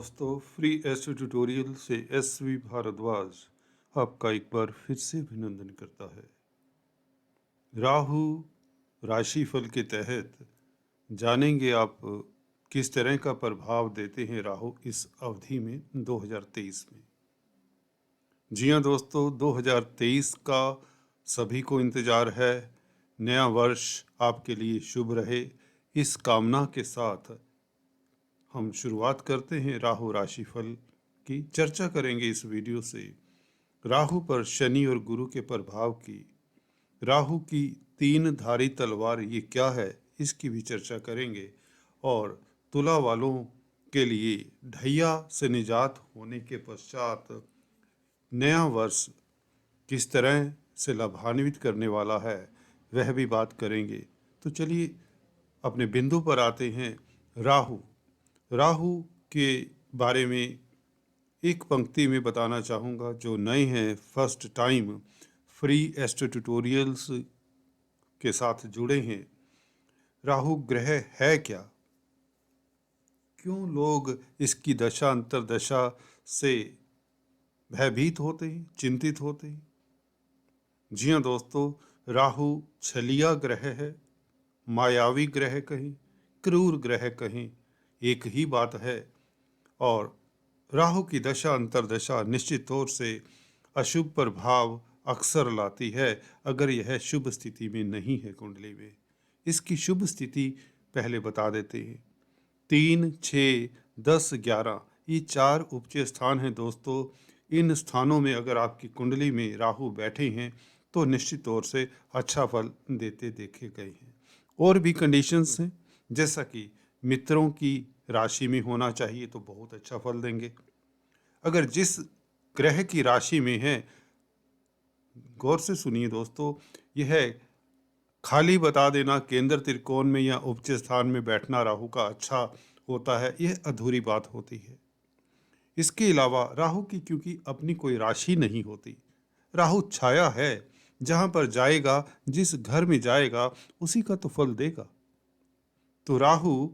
दोस्तों, free astro tutorial से SV Bhardwaj आपका एक बार फिर से अभिनंदन करता है। राहु राशिफल के तहत जानेंगे आप किस तरह का प्रभाव देते हैं राहु इस अवधि में 2023 में। जी हाँ दोस्तों, 2023 का सभी को इंतज़ार है। नया वर्ष आपके लिए शुभ रहे, इस कामना के साथ हम शुरुआत करते हैं राहु राशिफल की। चर्चा करेंगे इस वीडियो से राहु पर शनि और गुरु के प्रभाव की। राहु की तीन धारी तलवार ये क्या है, इसकी भी चर्चा करेंगे। और तुला वालों के लिए ढैया से निजात होने के पश्चात नया वर्ष किस तरह से लाभान्वित करने वाला है, वह भी बात करेंगे। तो चलिए अपने बिंदु पर आते हैं। राहु के बारे में एक पंक्ति में बताना चाहूँगा। जो नए हैं, first time free astro tutorials के साथ जुड़े हैं, राहु ग्रह है क्या, क्यों लोग इसकी दशा अंतरदशा से भयभीत होते हैं, चिंतित होते हैं। जी हाँ दोस्तों, राहु छलिया ग्रह है, मायावी ग्रह कहें, क्रूर ग्रह कहें, एक ही बात है। और राहु की दशा अंतरदशा निश्चित तौर से अशुभ प्रभाव अक्सर लाती है अगर यह शुभ स्थिति में नहीं है कुंडली में। इसकी शुभ स्थिति पहले बता देते हैं। 3, 6, 10, 11 ये चार उपचय स्थान हैं दोस्तों। इन स्थानों में अगर आपकी कुंडली में राहु बैठे हैं तो निश्चित तौर से अच्छा फल देते देखे गए हैं। और भी कंडीशंस हैं, जैसा कि मित्रों की राशि में होना चाहिए तो बहुत अच्छा फल देंगे। अगर जिस ग्रह की राशि में है, गौर से सुनिए दोस्तों, यह खाली बता देना केंद्र त्रिकोण में या उपचय स्थान में बैठना राहु का अच्छा होता है, यह अधूरी बात होती है। इसके अलावा राहु की क्योंकि अपनी कोई राशि नहीं होती, राहु छाया है, जहां पर जाएगा, जिस घर में जाएगा उसी का तो फल देगा। तो राहु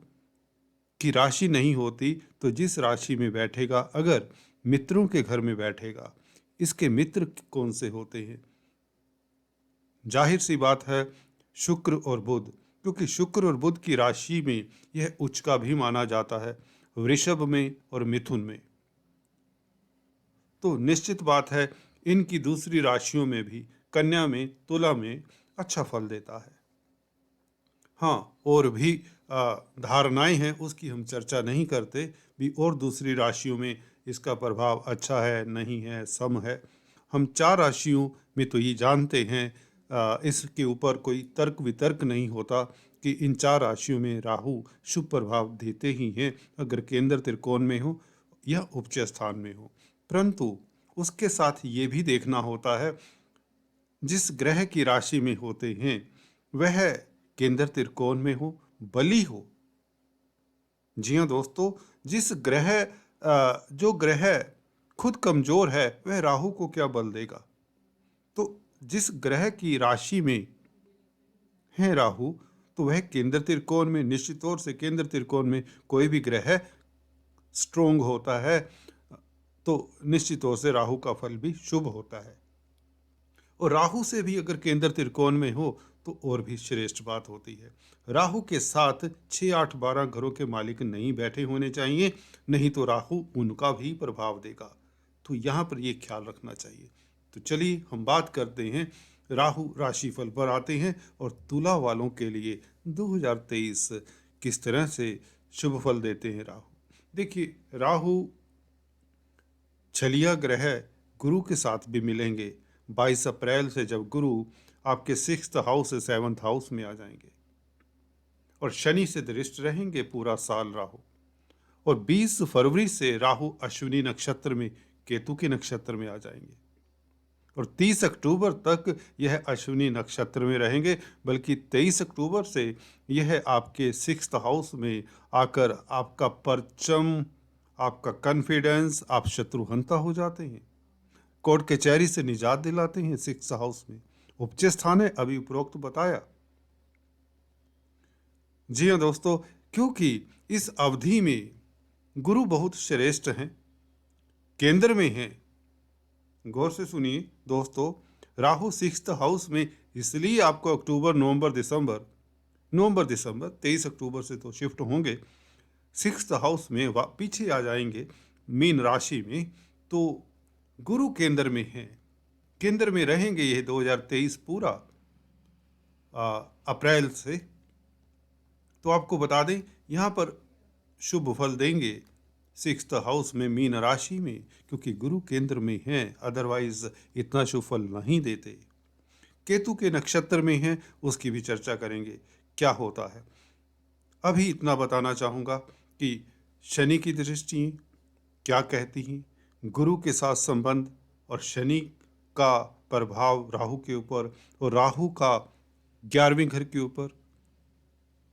की राशि नहीं होती तो जिस राशि में बैठेगा, अगर मित्रों के घर में बैठेगा, इसके मित्र कौन से होते हैं, जाहिर सी बात है शुक्र और बुध, क्योंकि शुक्र और बुध की राशि में यह उच्च का भी माना जाता है, वृषभ में और मिथुन में। तो निश्चित बात है इनकी दूसरी राशियों में भी, कन्या में, तुला में अच्छा फल देता है। हाँ, और भी धारणाएं हैं, उसकी हम चर्चा नहीं करते भी। और दूसरी राशियों में इसका प्रभाव अच्छा है, नहीं है, सम है। हम चार राशियों में तो ये जानते हैं, इसके ऊपर कोई तर्क वितर्क नहीं होता कि इन चार राशियों में राहु शुभ प्रभाव देते ही हैं, अगर केंद्र त्रिकोण में हो या उपचय स्थान में हो। परंतु उसके साथ ये भी देखना होता है, जिस ग्रह की राशि में होते हैं वह केंद्र त्रिकोण में हो, बली हो। जी हाँ दोस्तों, जो ग्रह खुद कमजोर है वह राहु को क्या बल देगा। तो जिस ग्रह की राशि में है राहु, तो वह केंद्र त्रिकोण में, निश्चित तौर से केंद्र त्रिकोण में कोई भी ग्रह स्ट्रोंग होता है तो निश्चित तौर से राहु का फल भी शुभ होता है। और राहु से भी अगर केंद्र त्रिकोण में हो तो और भी श्रेष्ठ बात होती है। राहु के साथ 6, 8, 12 घरों के मालिक नहीं बैठे होने चाहिए, नहीं तो राहु उनका भी प्रभाव देगा। तो यहाँ पर ये ख्याल रखना चाहिए। तो चलिए हम बात करते हैं, राहु राशिफल पर आते हैं और तुला वालों के लिए 2023 किस तरह से शुभ फल देते हैं राहु। देखिए, राहु छलिया ग्रह गुरु के साथ भी मिलेंगे 22 अप्रैल से, जब गुरु आपके 6th हाउस से 7th हाउस में आ जाएंगे। और शनि से दृष्ट रहेंगे पूरा साल राहु। और 20 फरवरी से राहु अश्विनी नक्षत्र में, केतु के नक्षत्र में आ जाएंगे। और 30 अक्टूबर तक यह अश्विनी नक्षत्र में रहेंगे, बल्कि 23 अक्टूबर से यह आपके 6th हाउस में आकर आपका परचम, आपका कॉन्फिडेंस, आप शत्रुहंता हो जाते हैं, कोर्ट कचहरी से निजात दिलाते हैं। 6th हाउस में उपचय स्थान है, अभी उपरोक्त बताया। जी हाँ दोस्तों, क्योंकि इस अवधि में गुरु बहुत श्रेष्ठ हैं, केंद्र में हैं। गौर से सुनिए दोस्तों, राहु 6th हाउस में, इसलिए आपको अक्टूबर नवंबर दिसंबर 23 अक्टूबर से तो शिफ्ट होंगे 6th हाउस में, पीछे आ जाएंगे मीन राशि में। तो गुरु केंद्र में हैं, केंद्र में रहेंगे ये 2023 पूरा अप्रैल से। तो आपको बता दें यहाँ पर शुभ फल देंगे 6th हाउस में मीन राशि में, क्योंकि गुरु केंद्र में हैं, अदरवाइज इतना शुभ फल नहीं देते। केतु के नक्षत्र में हैं, उसकी भी चर्चा करेंगे क्या होता है। अभी इतना बताना चाहूँगा कि शनि की दृष्टि क्या कहती हैं, गुरु के साथ संबंध और शनि का प्रभाव राहु के ऊपर, और राहु का 11वें घर के ऊपर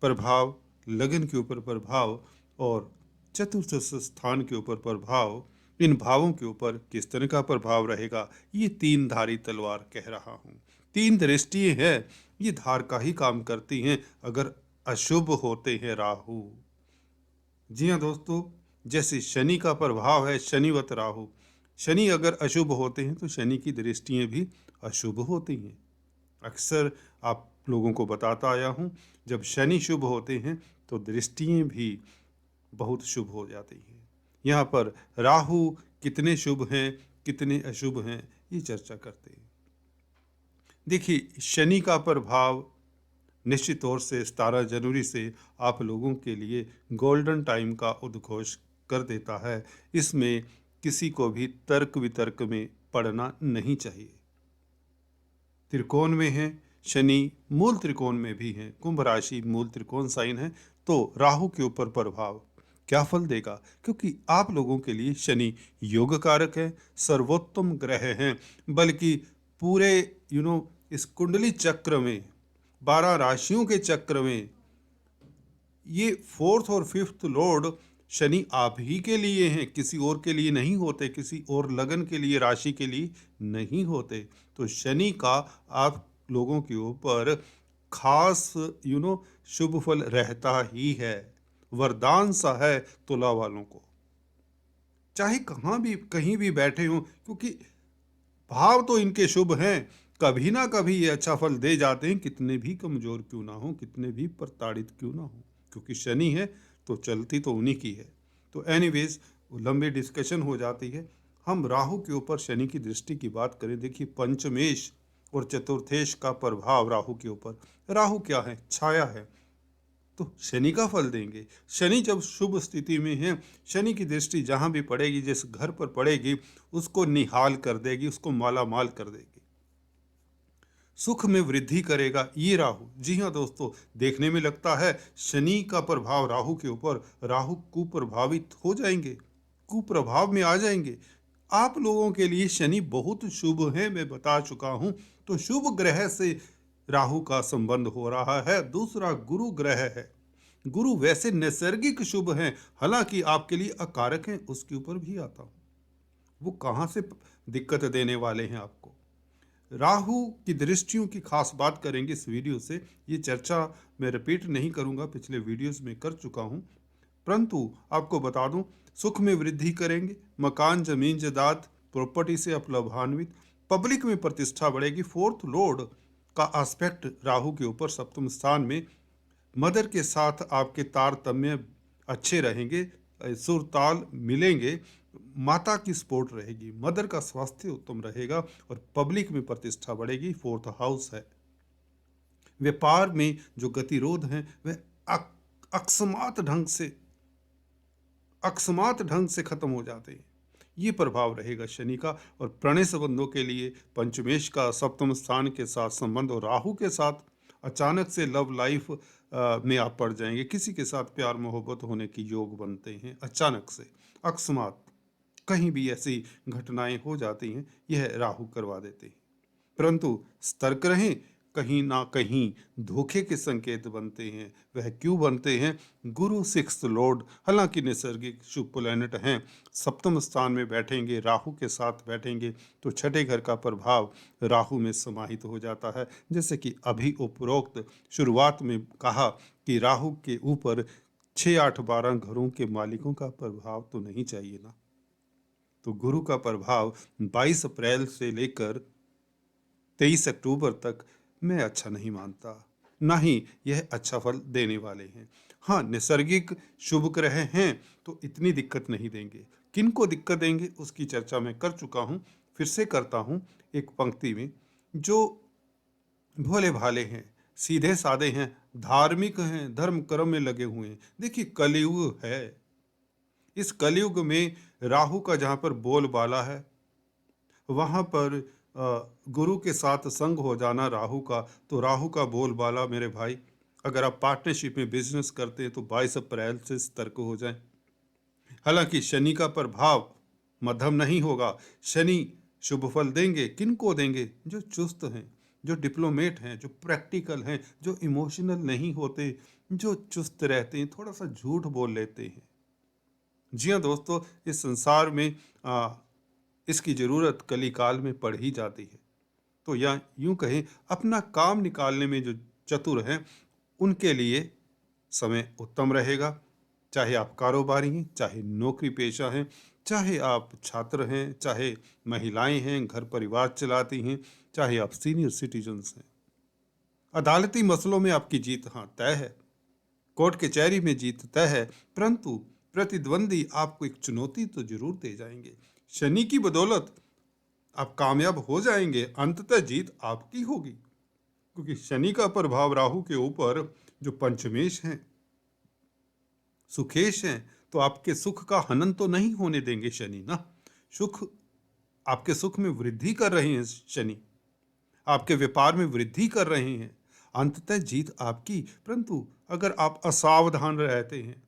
प्रभाव, लगन के ऊपर प्रभाव और चतुर्थ स्थान के ऊपर प्रभाव, इन भावों के ऊपर किस तरह का प्रभाव रहेगा, ये 3 धारी तलवार कह रहा हूँ। 3 दृष्टियाँ हैं, ये धार का ही काम करती हैं अगर अशुभ होते हैं राहु। जी हाँ दोस्तों, जैसे शनि का प्रभाव है शनिवत राहु, शनि अगर अशुभ होते हैं तो शनि की दृष्टियाँ भी अशुभ होती हैं। अक्सर आप लोगों को बताता आया हूँ, जब शनि शुभ होते हैं तो दृष्टियाँ भी बहुत शुभ हो जाती हैं। यहाँ पर राहु कितने शुभ हैं कितने अशुभ हैं, ये चर्चा करते हैं। देखिए, शनि का प्रभाव निश्चित तौर से 17 जनवरी से आप लोगों के लिए गोल्डन टाइम का उद्घोष कर देता है। इसमें किसी को भी तर्क वितर्क में पड़ना नहीं चाहिए। त्रिकोण में है शनि, मूल त्रिकोण में भी है, कुंभ राशि मूल त्रिकोण साइन है, तो राहु के ऊपर प्रभाव क्या फल देगा, क्योंकि आप लोगों के लिए शनि योग कारक है, सर्वोत्तम ग्रह हैं, बल्कि पूरे इस कुंडली चक्र में 12 राशियों के चक्र में ये 4th और 5th लॉर्ड शनि आप ही के लिए हैं, किसी और के लिए नहीं होते, किसी और लगन के लिए, राशि के लिए नहीं होते। तो शनि का आप लोगों के ऊपर खास शुभ फल रहता ही है, वरदान सा है तुला वालों को, चाहे कहीं भी बैठे हों, क्योंकि भाव तो इनके शुभ हैं, कभी ना कभी ये अच्छा फल दे जाते हैं, कितने भी कमजोर क्यों ना हो, कितने भी प्रताड़ित क्यों ना हो, क्योंकि शनि है तो चलती तो उन्हीं की है। तो एनीवेज लंबी डिस्कशन हो जाती है। हम राहु के ऊपर शनि की दृष्टि की बात करें, देखिए पंचमेश और चतुर्थेश का प्रभाव राहु के ऊपर। राहु क्या है, छाया है, तो शनि का फल देंगे। शनि जब शुभ स्थिति में है, शनि की दृष्टि जहाँ भी पड़ेगी, जिस घर पर पड़ेगी, उसको निहाल कर देगी, उसको माला माल कर देगी, सुख में वृद्धि करेगा ये राहु। जी हाँ दोस्तों, देखने में लगता है शनि का प्रभाव राहु के ऊपर, राहु कुप्रभावित हो जाएंगे, कुप्रभाव में आ जाएंगे। आप लोगों के लिए शनि बहुत शुभ है, मैं बता चुका हूँ। तो शुभ ग्रह से राहु का संबंध हो रहा है। दूसरा गुरु ग्रह है, गुरु वैसे नैसर्गिक शुभ हैं, हालांकि आपके लिए अकारक हैं, उसके ऊपर भी आता हूँ, वो कहाँ से दिक्कत देने वाले हैं आपको। राहु की दृष्टियों की खास बात करेंगे इस वीडियो से, ये चर्चा मैं रिपीट नहीं करूंगा, पिछले वीडियोस में कर चुका हूं, परंतु आपको बता दूं, सुख में वृद्धि करेंगे, मकान जमीन जायदाद प्रॉपर्टी से आप लाभान्वित, पब्लिक में प्रतिष्ठा बढ़ेगी। 4th लॉर्ड का एस्पेक्ट राहु के ऊपर 7वें स्थान में, मदर के साथ आपके तारतम्य अच्छे रहेंगे, सुर ताल मिलेंगे, माता की सपोर्ट रहेगी, मदर का स्वास्थ्य उत्तम रहेगा और पब्लिक में प्रतिष्ठा बढ़ेगी। 4th हाउस है, व्यापार में जो गतिरोध हैं वह अकस्मात ढंग से खत्म हो जाते हैं, ये प्रभाव रहेगा शनि का। और प्रणय संबंधों के लिए पंचमेश का 7वें स्थान के साथ संबंध और राहु के साथ अचानक से लव लाइफ में आप पड़ जाएंगे, किसी के साथ प्यार मोहब्बत होने की योग बनते हैं, अचानक से अकस्मात कहीं भी ऐसी घटनाएं हो जाती हैं, यह राहु करवा देते हैं। परंतु सतर्क रहें, कहीं ना कहीं धोखे के संकेत बनते हैं। वह क्यों बनते हैं, गुरु 6th लॉर्ड हालांकि नैसर्गिक शुभ प्लैनेट हैं, 7वें स्थान में बैठेंगे, राहु के साथ बैठेंगे, तो छठे घर का प्रभाव राहु में समाहित हो जाता है। जैसे कि अभी उपरोक्त शुरुआत में कहा कि राहु के ऊपर 6, 8, 12 घरों के मालिकों का प्रभाव तो नहीं चाहिए ना। तो गुरु का प्रभाव 22 अप्रैल से लेकर 23 अक्टूबर तक मैं अच्छा नहीं मानता, ना ही यह अच्छा फल देने वाले हैं। हाँ, नैसर्गिक शुभ ग्रह हैं तो इतनी दिक्कत नहीं देंगे। किनको दिक्कत देंगे उसकी चर्चा मैं कर चुका हूँ, फिर से करता हूँ एक पंक्ति में। जो भोले भाले हैं, सीधे साधे हैं, धार्मिक हैं, धर्म कर्म में लगे हुए हैं। देखिए कलयुग है, इस कलयुग में राहु का जहाँ पर बोलबाला है, वहाँ पर गुरु के साथ संग हो जाना राहु का, तो राहु का बोलबाला मेरे भाई, अगर आप पार्टनरशिप में बिजनेस करते हैं तो 22 अप्रैल से सतर्क हो जाएं। हालांकि शनि का प्रभाव मध्यम नहीं होगा। शनि शुभ फल देंगे, किनको देंगे? जो चुस्त हैं, जो डिप्लोमेट हैं, जो प्रैक्टिकल हैं, जो इमोशनल नहीं होते, जो चुस्त रहते हैं, थोड़ा सा झूठ बोल लेते हैं। जी हाँ दोस्तों, इस संसार में इसकी ज़रूरत कलिकाल में पड़ ही जाती है। तो या यूं कहें, अपना काम निकालने में जो चतुर हैं उनके लिए समय उत्तम रहेगा। चाहे आप कारोबारी हैं, चाहे नौकरी पेशा हैं, चाहे आप छात्र हैं, चाहे महिलाएं हैं घर परिवार चलाती हैं, चाहे आप सीनियर सिटीजन्स हैं। अदालती मसलों में आपकी जीत हाँ तय है, कोर्ट कचहरी में जीत तय है, परंतु प्रतिद्वंदी आपको एक चुनौती तो जरूर दे जाएंगे। शनि की बदौलत आप कामयाब हो जाएंगे, अंततः जीत आपकी होगी, क्योंकि शनि का प्रभाव राहु के ऊपर जो पंचमेश हैं, सुखेश हैं, तो आपके सुख का हनन तो नहीं होने देंगे शनि ना। सुख, आपके सुख में वृद्धि कर रहे हैं शनि, आपके व्यापार में वृद्धि कर रहे हैं, अंततः जीत आपकी। परंतु अगर आप असावधान रहते हैं,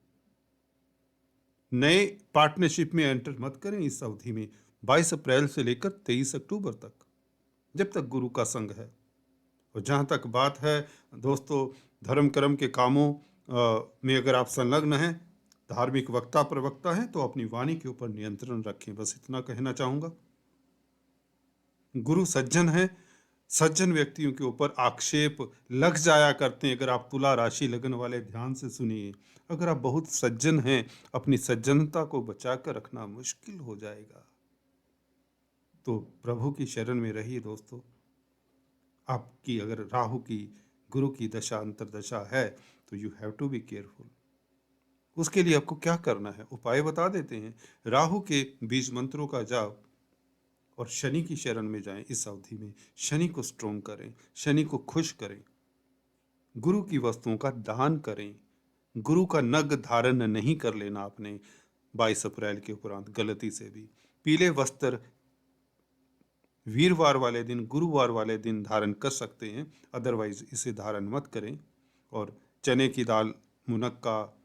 नए पार्टनरशिप में एंटर मत करें इस अवधि में, 22 अप्रैल से लेकर 23 अक्टूबर तक, जब तक गुरु का संग है। और जहाँ तक बात है दोस्तों धर्म कर्म के कामों में अगर आप संलग्न हैं, धार्मिक वक्ता प्रवक्ता हैं, तो अपनी वाणी के ऊपर नियंत्रण रखें, बस इतना कहना चाहूँगा। गुरु सज्जन है, सज्जन व्यक्तियों के ऊपर आक्षेप लग जाया करते हैं। अगर आप तुला राशि लगन वाले ध्यान से सुनिए, अगर आप बहुत सज्जन हैं, अपनी सज्जनता को बचा कर रखना मुश्किल हो जाएगा। तो प्रभु की शरण में रहिए दोस्तों। आपकी अगर राहु की गुरु की दशा अंतरदशा है तो you have to be careful. उसके लिए आपको क्या करना है, उपाय बता देते हैं। राहु के बीज मंत्रों का जाप और शनि की शरण में जाएं। इस अवधि में शनि को स्ट्रोंग करें, शनि को खुश करें, गुरु की वस्तुओं का दान करें। गुरु का नग धारण नहीं कर लेना आपने 22 अप्रैल के उपरांत गलती से भी। पीले वस्त्र वीरवार वाले दिन, गुरुवार वाले दिन धारण कर सकते हैं, अदरवाइज इसे धारण मत करें। और चने की दाल, मुनक्का,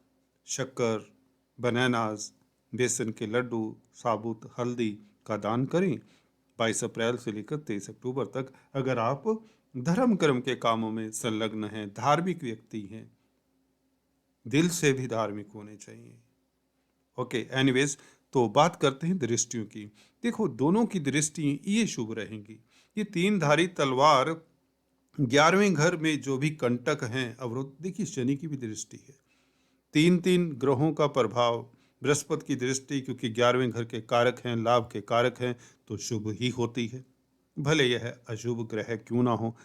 शक्कर, बनानास, बेसन के लड्डू, साबुत हल्दी का दान करें 22 अप्रैल से लेकर 23 अक्टूबर तक। अगर आप धर्म कर्म के कामों में संलग्न हैं, धार्मिक व्यक्ति हैं, दिल से भी धार्मिक होने चाहिए। ओके, एनीवेज, तो बात करते हैं दृष्टियों की। देखो दोनों की दृष्टि ये शुभ रहेंगी। ये तीन धारी तलवार 11वें घर में जो भी कंटक हैं, अवरोध, देखिए शनि की भी दृष्टि है। तीन तीन ग्रहों का प्रभाव, बृहस्पति की दृष्टि, क्योंकि 11वें घर के कारक हैं, लाभ के कारक हैं, तो शुभ ही होती है। भले यह अशुभ ग्रह क्यों ना हो,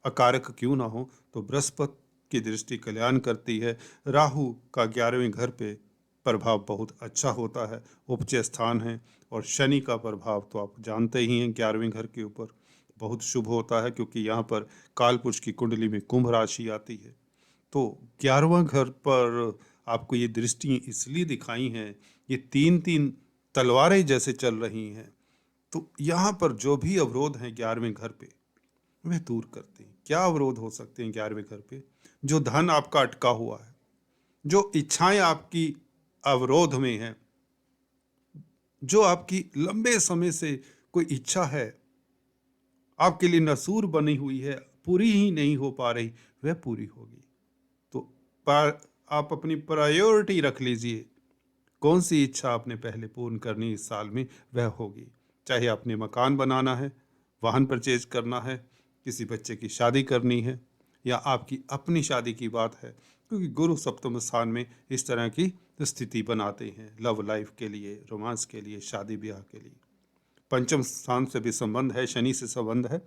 अकारक क्यों ना हो, तो बृहस्पति की दृष्टि कल्याण करती है। राहु का 11वें घर पे प्रभाव बहुत अच्छा होता है, उपज स्थान है। और शनि का प्रभाव तो आप जानते ही हैं 11वें घर के ऊपर बहुत शुभ होता है, क्योंकि यहाँ पर कालपुरुष की कुंडली में कुंभ राशि आती है। तो 11वां घर पर आपको ये दृष्टि इसलिए दिखाई हैं, ये तीन तीन तलवारें जैसे चल रही हैं, तो यहाँ पर जो भी अवरोध हैं 11वें घर पे वह दूर करते हैं। क्या अवरोध हो सकते हैं 11वें घर पे? जो धन आपका अटका हुआ है, जो इच्छाएं आपकी अवरोध में हैं, जो आपकी लंबे समय से कोई इच्छा है आपके लिए नसूर बनी हुई है, पूरी ही नहीं हो पा रही, वह पूरी होगी। तो आप अपनी प्रायोरिटी रख लीजिए, कौन सी इच्छा आपने पहले पूर्ण करनी इस साल में, वह होगी। चाहे आपने मकान बनाना है, वाहन परचेज करना है, किसी बच्चे की शादी करनी है, या आपकी अपनी शादी की बात है, क्योंकि गुरु सप्तम स्थान में इस तरह की स्थिति बनाते हैं लव लाइफ के लिए, रोमांस के लिए, शादी ब्याह के लिए। पंचम स्थान से भी संबंध है, शनि से संबंध है,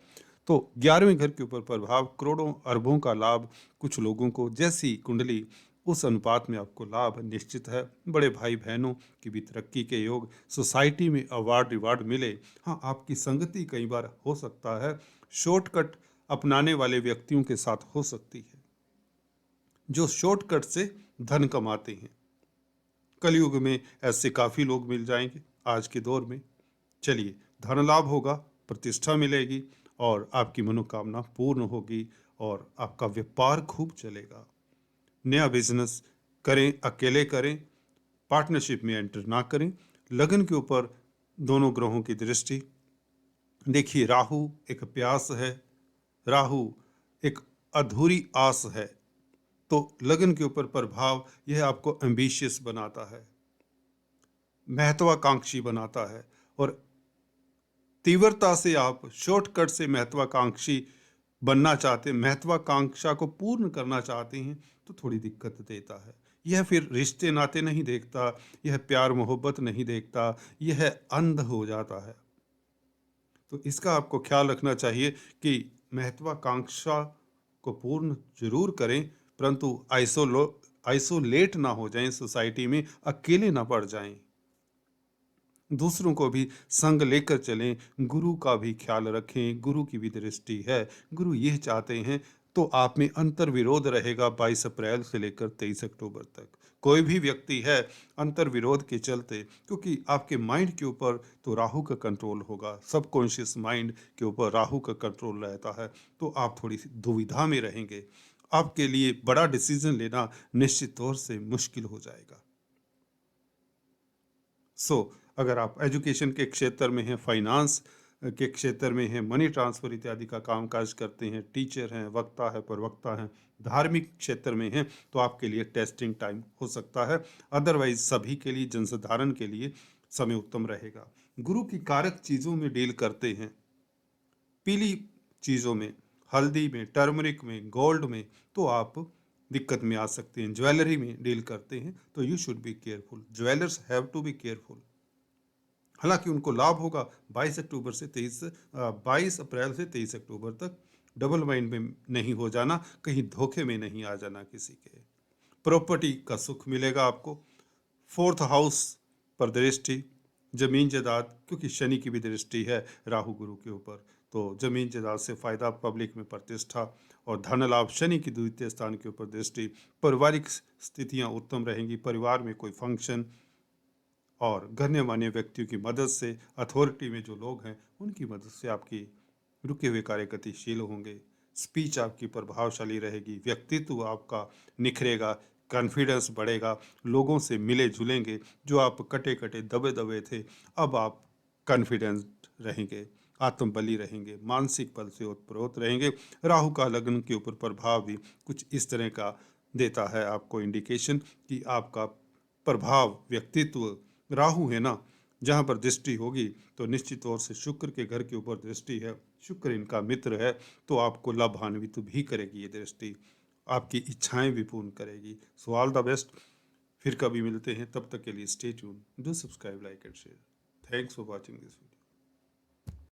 तो 11वें घर के ऊपर प्रभाव, करोड़ों अरबों का लाभ कुछ लोगों को, जैसी कुंडली उस अनुपात में आपको लाभ निश्चित है। बड़े भाई बहनों की भी तरक्की के योग, सोसाइटी में अवार्ड रिवार्ड मिले। हाँ, आपकी संगति कई बार हो सकता है शॉर्टकट अपनाने वाले व्यक्तियों के साथ हो सकती है, जो शॉर्टकट से धन कमाते हैं। कलयुग में ऐसे काफ़ी लोग मिल जाएंगे आज के दौर में। चलिए, धन लाभ होगा, प्रतिष्ठा मिलेगी और आपकी मनोकामना पूर्ण होगी और आपका व्यापार खूब चलेगा। नया बिजनेस करें, अकेले करें, पार्टनरशिप में एंटर ना करें। लगन के ऊपर दोनों ग्रहों की दृष्टि देखिए, राहु एक प्यास है, राहु एक अधूरी आस है, तो लगन के ऊपर प्रभाव यह आपको एम्बिशियस बनाता है, महत्वाकांक्षी बनाता है और तीव्रता से आप शॉर्टकट से महत्वाकांक्षी बनना चाहते हैं, महत्वाकांक्षा को पूर्ण करना चाहते हैं, तो थोड़ी दिक्कत देता है। यह फिर रिश्ते नाते नहीं देखता, यह प्यार मोहब्बत नहीं देखता, यह अंध हो जाता है। तो इसका आपको ख्याल रखना चाहिए कि महत्वाकांक्षा को पूर्ण जरूर करें, परंतु आइसोलेट ना हो जाएं, सोसाइटी में अकेले ना पड़ जाएं। दूसरों को भी संग लेकर चलें, गुरु का भी ख्याल रखें, गुरु की भी दृष्टि है। गुरु यह चाहते हैं, तो आप में अंतर विरोध रहेगा 22 अप्रैल से लेकर 23 अक्टूबर तक। कोई भी व्यक्ति है अंतर विरोध के चलते, क्योंकि आपके माइंड के ऊपर तो राहु का कंट्रोल होगा, सबकॉन्शियस माइंड के ऊपर राहु का कंट्रोल रहता है, तो आप थोड़ी सी दुविधा में रहेंगे। आपके लिए बड़ा डिसीजन लेना निश्चित तौर से मुश्किल हो जाएगा। अगर आप एजुकेशन के क्षेत्र में हैं, फाइनेंस के क्षेत्र में हैं, मनी ट्रांसफ़र इत्यादि का कामकाज करते हैं, टीचर हैं, वक्ता है, प्रवक्ता हैं, धार्मिक क्षेत्र में हैं, तो आपके लिए टेस्टिंग टाइम हो सकता है। अदरवाइज सभी के लिए, जनसाधारण के लिए समय उत्तम रहेगा। गुरु की कारक चीज़ों में डील करते हैं, पीली चीज़ों में, हल्दी में, टर्मरिक में, गोल्ड में, तो आप दिक्कत में आ सकते हैं। ज्वेलरी में डील करते हैं तो you should be careful, jewellers have to be careful. हालांकि उनको लाभ होगा 22 अप्रैल से 23 अक्टूबर तक। डबल माइंड में नहीं हो जाना, कहीं धोखे में नहीं आ जाना किसी के। प्रॉपर्टी का सुख मिलेगा आपको। फोर्थ हाउस पर दृष्टि, जमीन जायदाद, क्योंकि शनि की भी दृष्टि है राहु गुरु के ऊपर, तो जमीन जायदाद से फायदा, पब्लिक में प्रतिष्ठा और धन लाभ। शनि की द्वितीय स्थान के ऊपर दृष्टि, पारिवारिक स्थितियां उत्तम रहेंगी। परिवार में कोई फंक्शन और गण्यमान्य व्यक्तियों की मदद से, अथॉरिटी में जो लोग हैं उनकी मदद से आपकी रुके हुए कार्य गतिशील होंगे। स्पीच आपकी प्रभावशाली रहेगी, व्यक्तित्व आपका निखरेगा, कॉन्फिडेंस बढ़ेगा, लोगों से मिले जुलेंगे। जो आप कटे कटे दबे दबे थे, अब आप कॉन्फिडेंट रहेंगे, आत्मबली रहेंगे, मानसिक बल से ओतप्रोत रहेंगे। राहु का लग्न के ऊपर प्रभाव भी कुछ इस तरह का देता है आपको इंडिकेशन कि आपका प्रभाव, व्यक्तित्व, राहु है ना, जहाँ पर दृष्टि होगी तो निश्चित तौर से शुक्र के घर के ऊपर दृष्टि है, शुक्र इनका मित्र है, तो आपको लाभान्वित भी करेगी ये दृष्टि, आपकी इच्छाएं भी पूर्ण करेगी। So all the best. फिर कभी मिलते हैं, तब तक के लिए stay tune, do subscribe, like and share. Thanks for watching this video.